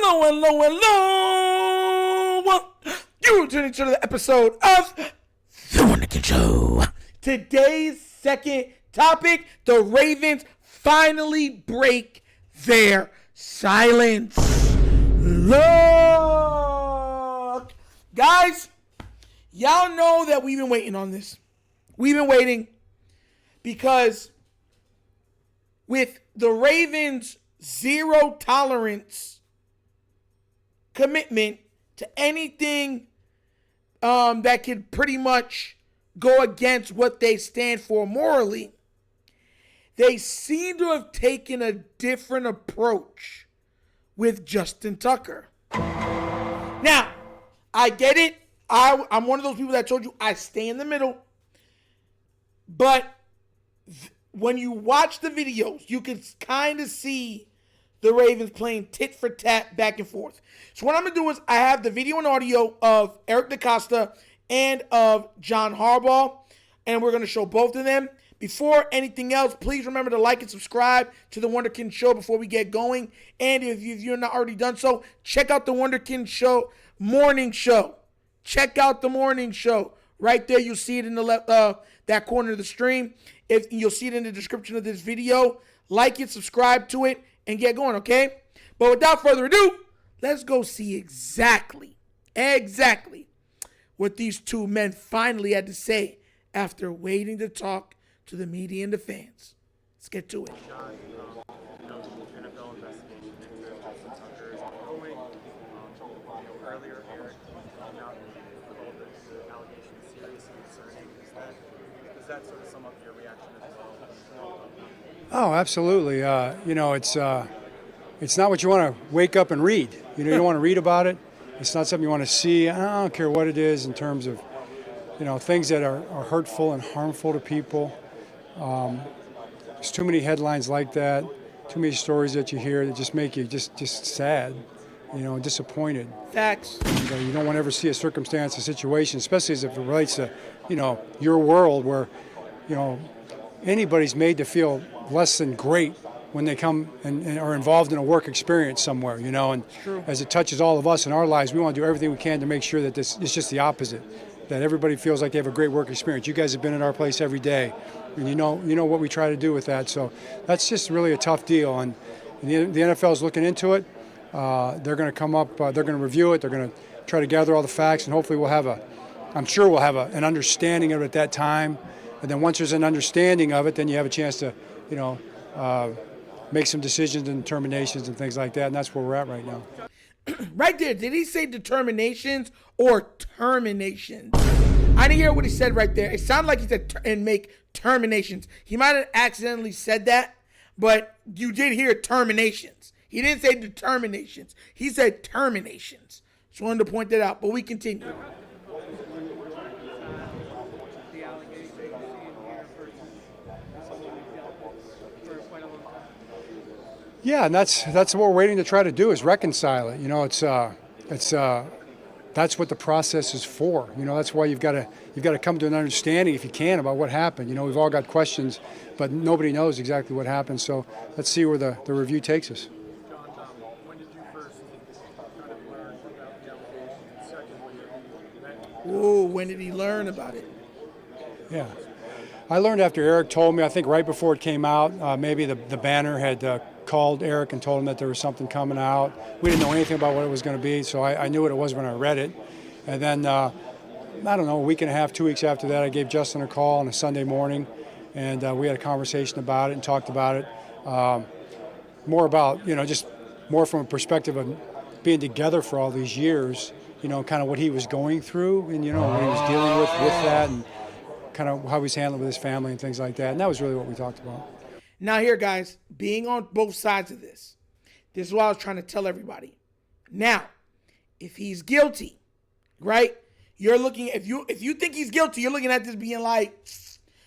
Hello, hello, hello. You're tuning to the episode of The Wunderkind Show. Today's second topic, the Ravens finally break their silence. Look. Guys, y'all know that we've been waiting on this. We've been waiting because with the Ravens' zero tolerance commitment to anything that could pretty much go against what they stand for morally, they seem to have taken a different approach with Justin Tucker. Now, I get it. I'm one of those people that told you I stay in the middle. But when you watch the videos, you can kind of see the Ravens playing tit for tat back and forth. So what I'm going to do is I have the video and audio of Eric DeCosta and of John Harbaugh, and we're going to show both of them. Before anything else, please remember to like and subscribe to The Wunderkind Show before we get going. And if you're not already done so, check out The Wunderkind Show morning show. Check out the morning show. Right there, you'll see it in the left, that corner of the stream. If you'll see it in the description of this video. Like it, subscribe to it, and get going, okay? But without further ado, let's go see exactly what these two men finally had to say after waiting to talk to the media and the fans. Let's get to it. NFL investigation into Justin Tucker is ongoing. Earlier, Eric called out all the allegations serious and concerning. Does that sort of sum up your reaction as well? Oh, absolutely. It's not what you want to wake up and read. You don't want to read about it. It's not something you want to see. I don't care what it is in terms of, things that are hurtful and harmful to people. There's too many headlines like that, too many stories that you hear that just make you just sad, disappointed. Facts. You don't want to ever see a circumstance, a situation, especially as it relates to, your world where, anybody's made to feel less than great when they come and are involved in a work experience somewhere, and as it touches all of us in our lives, we want to do everything we can to make sure that this is just the opposite, that everybody feels like they have a great work experience. You guys have been in our place every day, and you know what we try to do with that. So that's just really a tough deal, and the NFL is looking into it. They're going to come up, they're going to review it, they're going to try to gather all the facts, and hopefully we'll have an understanding of it at that time. And then once there's an understanding of it, then you have a chance to, make some decisions and determinations and things like that, and that's where we're at right now. Right there, did he say determinations or terminations? I didn't hear what he said right there. It sounded like he said and make terminations. He might have accidentally said that, but you did hear terminations. He didn't say determinations. He said terminations. Just wanted to point that out, but we continue. Yeah, and that's what we're waiting to try to do is reconcile it. That's what the process is for. That's why you've got to come to an understanding if you can about what happened. We've all got questions, but nobody knows exactly what happened. So let's see where the review takes us. John, when did you first kind of learn about the allegations? Secondly, Ooh, when did he learn about it? Yeah. I learned after Eric told me, I think right before it came out, maybe the banner had called Eric and told him that there was something coming out. We didn't know anything about what it was going to be, so I knew what it was when I read it. And then, I don't know, a week and a half, 2 weeks after that, I gave Justin a call on a Sunday morning, and we had a conversation about it and talked about it. More about, just more from a perspective of being together for all these years, kind of what he was going through and, what he was dealing with that and kind of how he's handling with his family and things like that. And that was really what we talked about. Now here, guys, being on both sides of this is what I was trying to tell everybody. Now, if he's guilty, right, you're looking, if you think he's guilty, you're looking at this being like,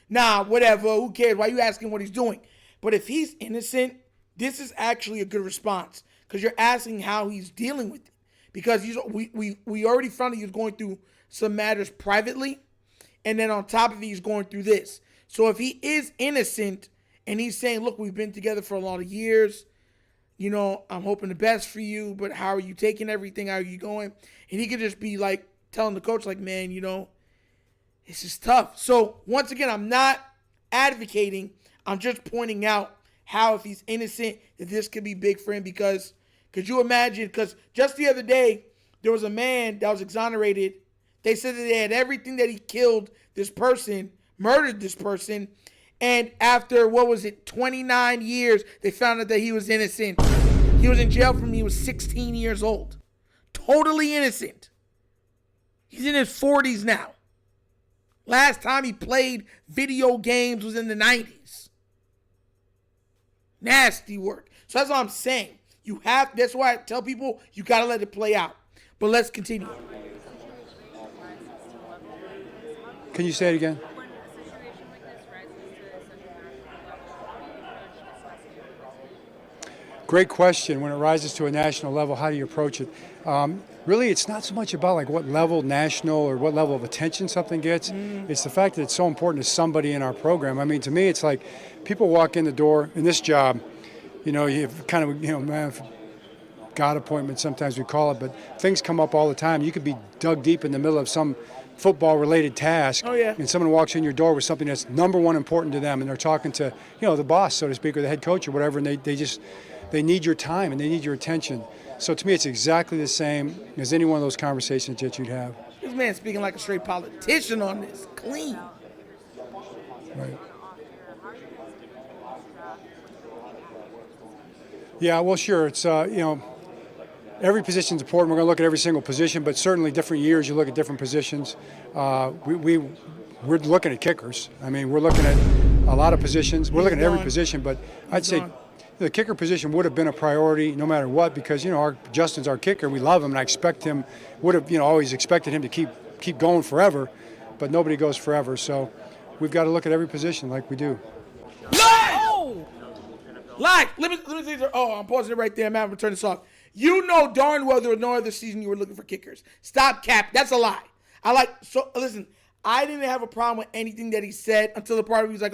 nah, whatever, who cares? Why are you asking what he's doing? But if he's innocent, this is actually a good response because you're asking how he's dealing with it. Because we already found that he was going through some matters privately, and then on top of it, he's going through this. So if he is innocent and he's saying, look, we've been together for a lot of years, I'm hoping the best for you, but how are you taking everything? How are you going? And he could just be like telling the coach, like, man, this is tough. So once again, I'm not advocating. I'm just pointing out how, if he's innocent, that this could be big for him. Because could you imagine? Because just the other day, there was a man that was exonerated. They said that they had everything, that he killed this person, murdered this person. And after, 29 years, they found out that he was innocent. He was in jail from when he was 16 years old. Totally innocent. He's in his 40s now. Last time he played video games was in the 90s. Nasty work. So that's what I'm saying. That's why I tell people you got to let it play out. But let's continue. Can you say it again? Great question. When it rises to a national level, how do you approach it? Really, it's not so much about like what level national or what level of attention something gets. It's the fact that it's so important to somebody in our program. I mean, to me, it's like people walk in the door in this job. You kind of, man, God appointment, sometimes we call it, but things come up all the time. You could be dug deep in the middle of some football-related task, and someone walks in your door with something that's number one important to them, and they're talking to, the boss, so to speak, or the head coach or whatever, and they need your time and they need your attention. So to me, it's exactly the same as any one of those conversations that you'd have. This man speaking like a straight politician on this. Clean. Right. Yeah, well, sure. It's, every position's important. We're going to look at every single position, but certainly different years you look at different positions. We're looking at kickers. I mean, we're looking at a lot of positions. We're looking at every position, but I'd say the kicker position would have been a priority no matter what, because Justin's our kicker. We love him, and I expect him. Would have always expected him to keep going forever, but nobody goes forever. So we've got to look at every position like we do. Live. Let me say. I'm pausing it right there. I'm having to turn this off. Darn well there was no other season you were looking for kickers. Stop cap. That's a lie. Listen. I didn't have a problem with anything that he said until the part where he was like,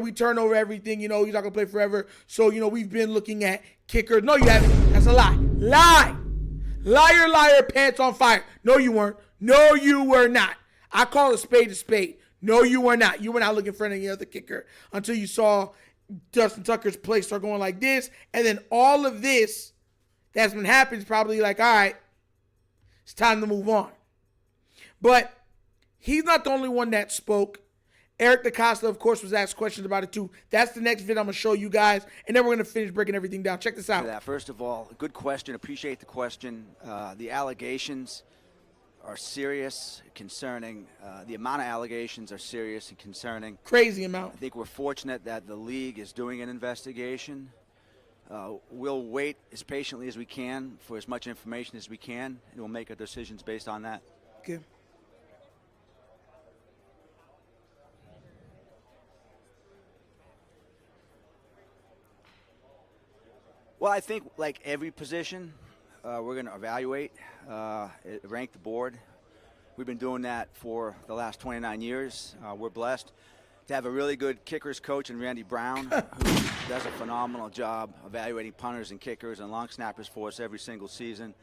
we turn over everything, he's not going to play forever. So, we've been looking at kickers. No, you haven't. That's a lie. Lie. Liar, pants on fire. No, you weren't. No, you were not. I call a spade a spade. No, you were not. You were not looking for any other kicker until you saw Justin Tucker's play start going like this. And then all of this that's been happening is probably like, all right, it's time to move on. But he's not the only one that spoke. Eric DeCosta, of course, was asked questions about it too. That's the next video I'm going to show you guys, and then we're going to finish breaking everything down. Check this out. First of all, good question. Appreciate the question. The allegations are serious, concerning. The amount of allegations are serious and concerning. Crazy amount. I think we're fortunate that the league is doing an investigation. We'll wait as patiently as we can for as much information as we can, and we'll make our decisions based on that. Okay. Well, I think like every position, we're going to evaluate, rank the board. We've been doing that for the last 29 years. We're blessed to have a really good kickers coach in Randy Brown, who does a phenomenal job evaluating punters and kickers and long snappers for us every single season.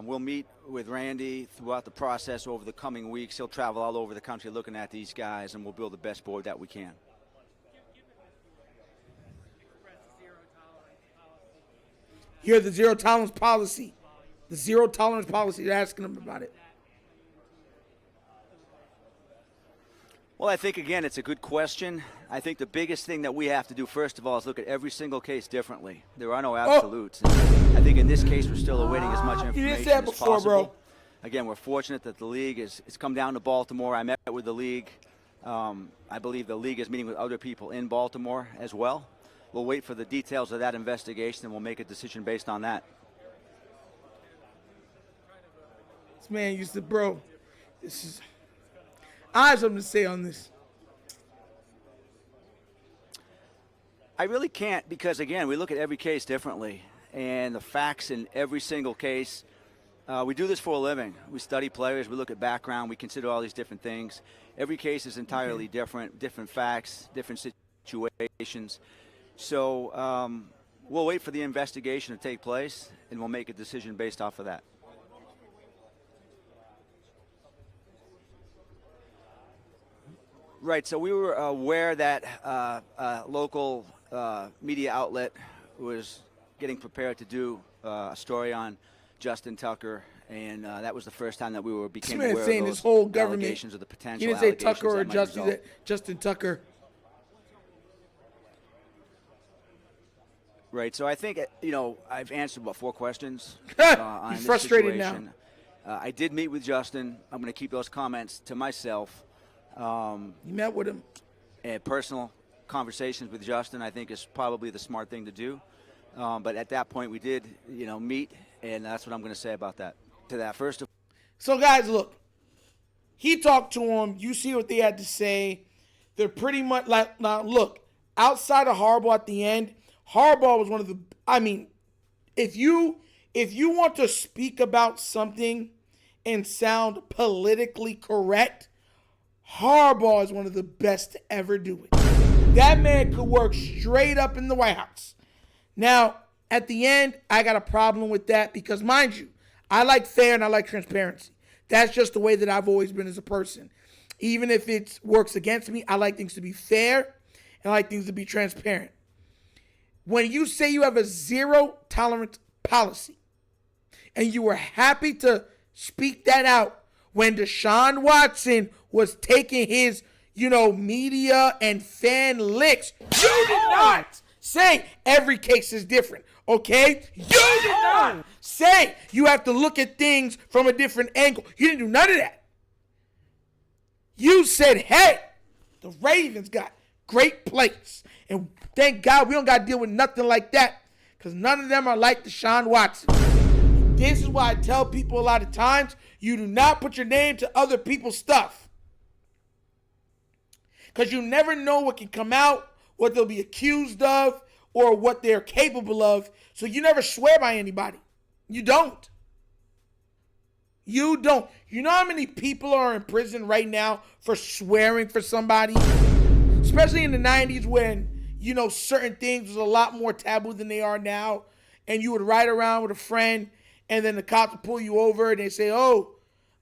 We'll meet with Randy throughout the process over the coming weeks. He'll travel all over the country looking at these guys, and we'll build the best board that we can. Here, the zero tolerance policy. The zero tolerance policy. They're asking them about it. Well, I think, again, it's a good question. I think the biggest thing that we have to do, first of all, is look at every single case differently. There are no absolutes. I think in this case, we're still awaiting as much information as possible. Bro. Again, we're fortunate that the league has come down to Baltimore. I met with the league. I believe the league is meeting with other people in Baltimore as well. We'll wait for the details of that investigation, and we'll make a decision based on that. This man used to, I have something to say on this. I really can't because, again, we look at every case differently, and the facts in every single case. We do this for a living. We study players. We look at background. We consider all these different things. Every case is entirely different facts, different situations. So we'll wait for the investigation to take place, and we'll make a decision based off of that. Right, so we were aware that a local media outlet was getting prepared to do a story on Justin Tucker, and that was the first time that we became aware of saying those his whole government, allegations of the potential he didn't say allegations Tucker or that might Justin, result. Justin Tucker. Right, so I think, I've answered about 4 questions He's on this frustrated situation. I did meet with Justin. I'm going to keep those comments to myself. You met with him. And personal conversations with Justin, I think, is probably the smart thing to do. But at that point, we did, meet, and that's what I'm going to say about that. To that first. So, guys, look. He talked to him. You see what they had to say. They're pretty much like, now, look, outside of Harbaugh at the end, Harbaugh was one of the, if you want to speak about something and sound politically correct, Harbaugh is one of the best to ever do it. That man could work straight up in the White House. Now, at the end, I got a problem with that because, mind you, I like fair and I like transparency. That's just the way that I've always been as a person. Even if it works against me, I like things to be fair and I like things to be transparent. When you say you have a zero tolerance policy and you were happy to speak that out when Deshaun Watson was taking his, media and fan licks, you did not say every case is different, okay? You did not say you have to look at things from a different angle. You didn't do none of that. You said, hey, the Ravens got great players. And thank God we don't got to deal with nothing like that because none of them are like Deshaun Watson. This is why I tell people a lot of times, you do not put your name to other people's stuff. Because you never know what can come out, what they'll be accused of, or what they're capable of. So you never swear by anybody. You don't. You don't. You know how many people are in prison right now for swearing for somebody? Especially in the 90s when, certain things was a lot more taboo than they are now. And you would ride around with a friend and then the cops would pull you over and they say, they're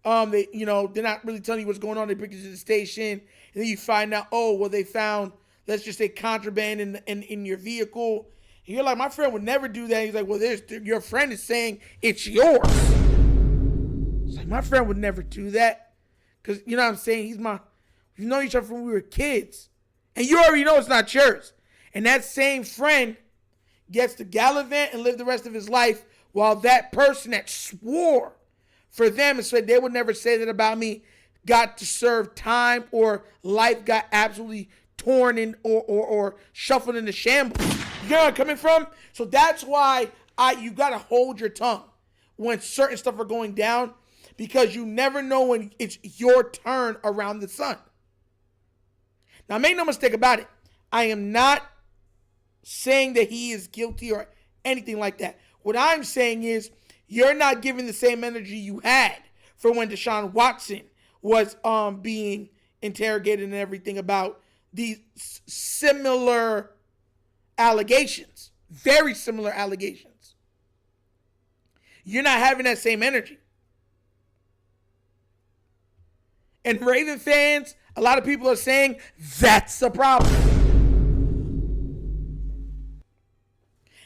not really telling you what's going on. They bring you to the station. And then you find out, they found, let's just say, contraband in your vehicle. And you're like, my friend would never do that. He's like, well, your friend is saying it's yours. It's like, my friend would never do that. Because, you know what I'm saying? We've known each other from when we were kids. And you already know it's not yours. And that same friend gets to gallivant and live the rest of his life while that person that swore for them and said they would never say that about me got to serve time or life got absolutely torn in or shuffled into shambles. You know where I'm coming from? So that's why you got to hold your tongue when certain stuff are going down because you never know when it's your turn around the sun. Now, make no mistake about it. I am not saying that he is guilty or anything like that. What I'm saying is you're not giving the same energy you had for when Deshaun Watson was being interrogated and everything about these similar allegations, very similar allegations. You're not having that same energy. And Raven fans, a lot of people are saying that's the problem.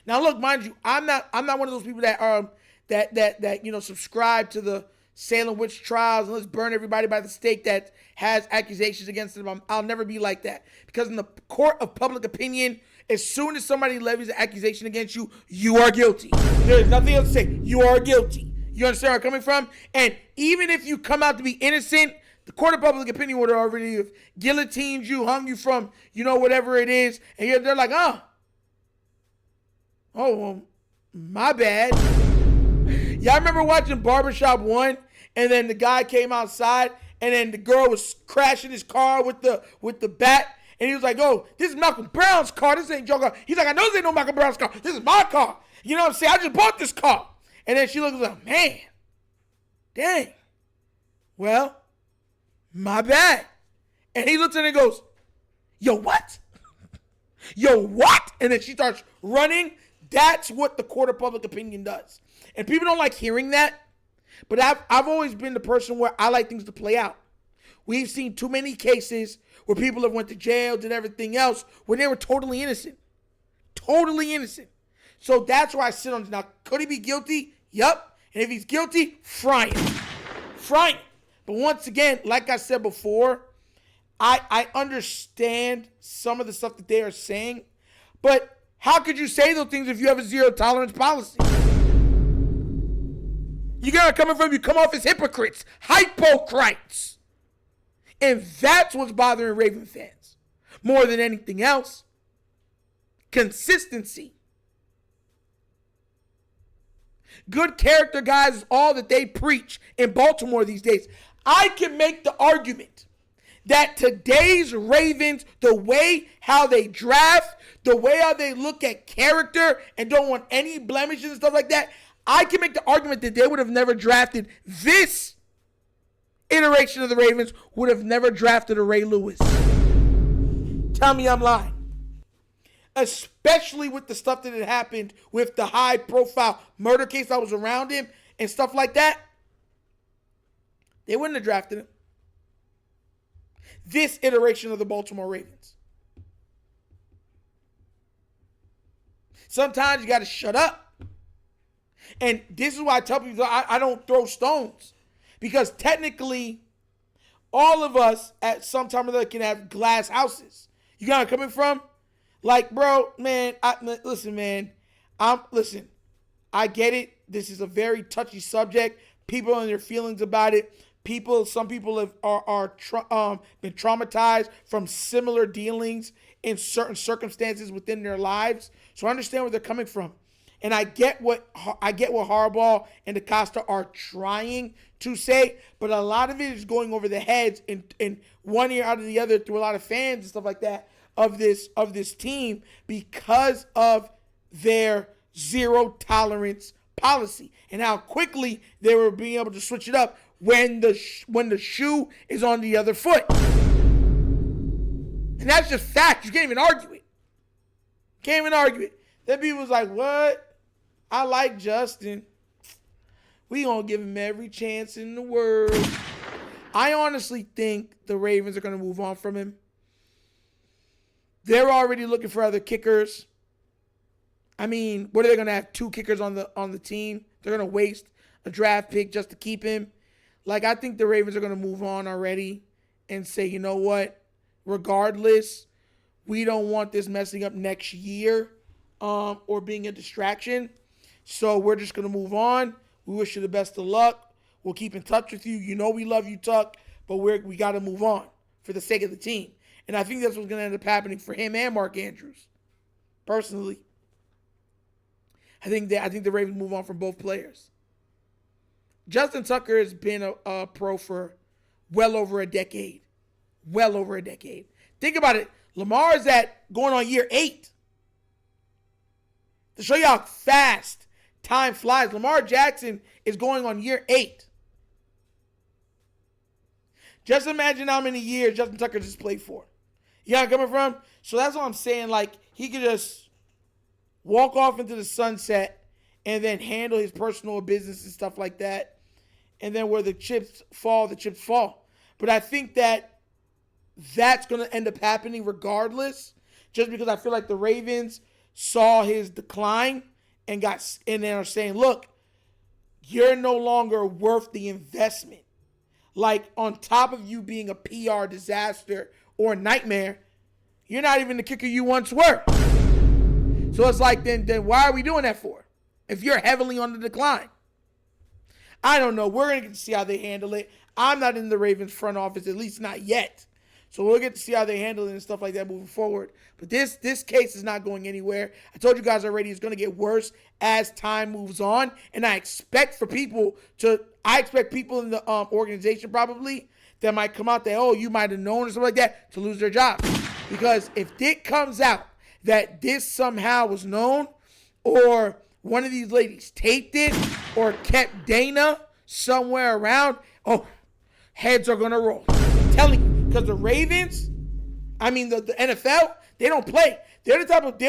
Now, look, mind you, I'm not one of those people that subscribe to the Salem witch trials and let's burn everybody by the stake that has accusations against them. I'll never be like that because in the court of public opinion, as soon as somebody levies an accusation against you, you are guilty. There is nothing else to say. You are guilty. You understand where I'm coming from? And even if you come out to be innocent, the court of public opinion would already have guillotined you, hung you from, whatever it is. And they're like, oh, well, my bad. Y'all remember watching Barbershop 1? And then the guy came outside and then the girl was crashing his car with the bat. And he was like, oh, this is Malcolm Brown's car. This ain't your car. He's like, I know this ain't no Malcolm Brown's car. This is my car. You know what I'm saying? I just bought this car. And then she looks like, man, dang. Well, my bad. And he looks at her and goes, yo, what? Yo, what? And then she starts running That's what the court of public opinion does. And people don't like hearing that, but I've always been the person where I like things to play out. We've seen too many cases where people have went to jail, did everything else, when they were totally innocent. Totally innocent. So that's where I sit on it. Now, could he be guilty? Yup. And if he's guilty, fry him. Fry him. But once again, like I said before, I understand some of the stuff that they are saying, but how could you say those things if you have a zero tolerance policy? You gotta come from, you come off as hypocrites, hypocrites. And that's what's bothering Raven fans more than anything else. Consistency. Good character, guys, is all that they preach in Baltimore these days. I can make the argument that today's Ravens, the way how they draft, the way how they look at character and don't want any blemishes and stuff like that, I can make the argument that they would have never drafted this iteration of the Ravens, would have never drafted a Ray Lewis. Tell me I'm lying. Especially with the stuff that had happened with the high-profile murder case that was around him and stuff like that. They wouldn't have drafted him. This iteration of the Baltimore Ravens. Sometimes you got to shut up. And this is why I tell people I don't throw stones. Because technically, all of us at some time or other can have glass houses. You got where I'm coming from? Like, bro, man, listen, man. I get it. This is a very touchy subject. People and their feelings about it. Some people have been traumatized from similar dealings in certain circumstances within their lives. So I understand where they're coming from. And I get what Harbaugh and DeCosta are trying to say, but a lot of it is going over the heads in one ear out of the other through a lot of fans and stuff like that of this team because of their zero tolerance policy and how quickly they were being able to switch it up when the shoe is on the other foot. And that's just fact. You can't even argue it. Then people was like, what? I like Justin. We gonna give him every chance in the world. I honestly think the Ravens are gonna move on from him. They're already looking for other kickers. I mean, what are they gonna have? 2 kickers on the team? They're gonna waste a draft pick just to keep him. Like, I think the Ravens are gonna move on already and say, you know what? Regardless, we don't want this messing up next year or being a distraction. So we're just going to move on. We wish you the best of luck. We'll keep in touch with you. You know we love you, Tuck, but we got to move on for the sake of the team. And I think that's what's going to end up happening for him and Mark Andrews. Personally, I think the Ravens move on from both players. Justin Tucker has been a pro for well over a decade. Think about it. Lamar is going on year 8. To show you how fast time flies, Lamar Jackson is going on year 8. Just imagine how many years Justin Tucker just played for. You know where I'm coming from? So that's what I'm saying. Like, he could just walk off into the sunset and then handle his personal business and stuff like that. And then where the chips fall, the chips fall. But I think that's going to end up happening regardless, just because I feel like the Ravens saw his decline and then are saying, look, you're no longer worth the investment. Like, on top of you being a PR disaster or a nightmare, you're not even the kicker you once were. So it's like, then why are we doing that for? If you're heavily on the decline. I don't know. We're going to get to see how they handle it. I'm not in the Ravens front office, at least not yet. So we'll get to see how they handle it and stuff like that moving forward. But this case is not going anywhere. I told you guys already it's going to get worse as time moves on. And I expect people in the organization probably that might come out that, oh, you might have known or something like that, to lose their jobs. Because if it comes out that this somehow was known, or one of these ladies taped it or kept Dana somewhere around, oh, heads are going to roll. I'm telling you. Because the Ravens, the NFL, they don't play. They're the type of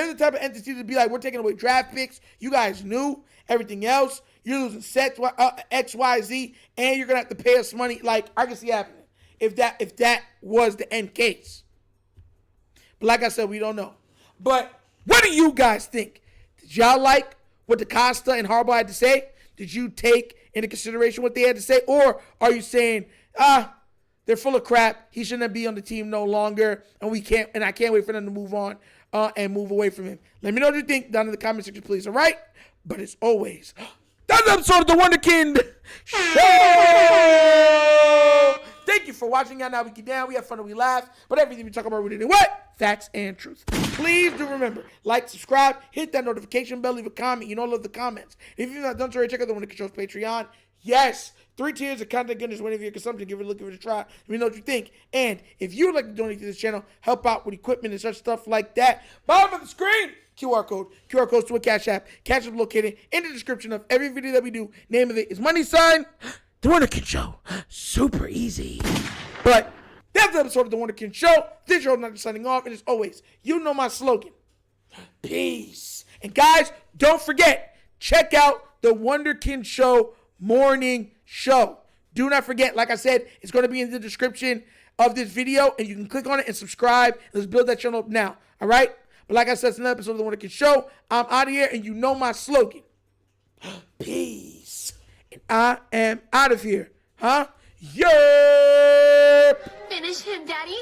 entity to be like, we're taking away draft picks. You guys knew everything else. You're losing sets X, Y, Z, and you're gonna have to pay us money. Like, I can see happening if that was the end case. But like I said, we don't know. But what do you guys think? Did y'all like what DeCosta and Harbaugh had to say? Did you take into consideration what they had to say? Or are you saying, they're full of crap, he shouldn't be on the team no longer, and I can't wait for them to move on and move away from him? Let me know what you think down in the comment section, please, all right? But as always, that's an episode of the Wunderkind Show! Thank you for watching. Now we get down, we have fun and we laugh, but everything we talk about rooted in what? Facts and truth. Please do remember, like, subscribe, hit that notification bell, leave a comment. You know, love the comments. If you've not done so already, check out the Wunderkind Show's Patreon. Yes, 3 tiers of content goodness waiting for your consumption. Give it a look, give it a try. Let me know what you think. And if you would like to donate to this channel, help out with equipment and such stuff like that, bottom of the screen, QR codes to a Cash App. Cash App located in the description of every video that we do. Name of it is money sign The Wunderkind Show. Super easy. But that's the episode of The Wunderkind Show. This show is not just signing off. And as always, you know my slogan. Peace. And guys, don't forget, check out The Wunderkind Show morning show. Do not forget, like I said, it's going to be in the description of this video. And you can click on it and subscribe. Let's build that channel up now. All right? But like I said, it's another episode of The Wunderkind Show. I'm out of here, and you know my slogan. Peace. And I am out of here. Huh? Yep. Finish him, Daddy.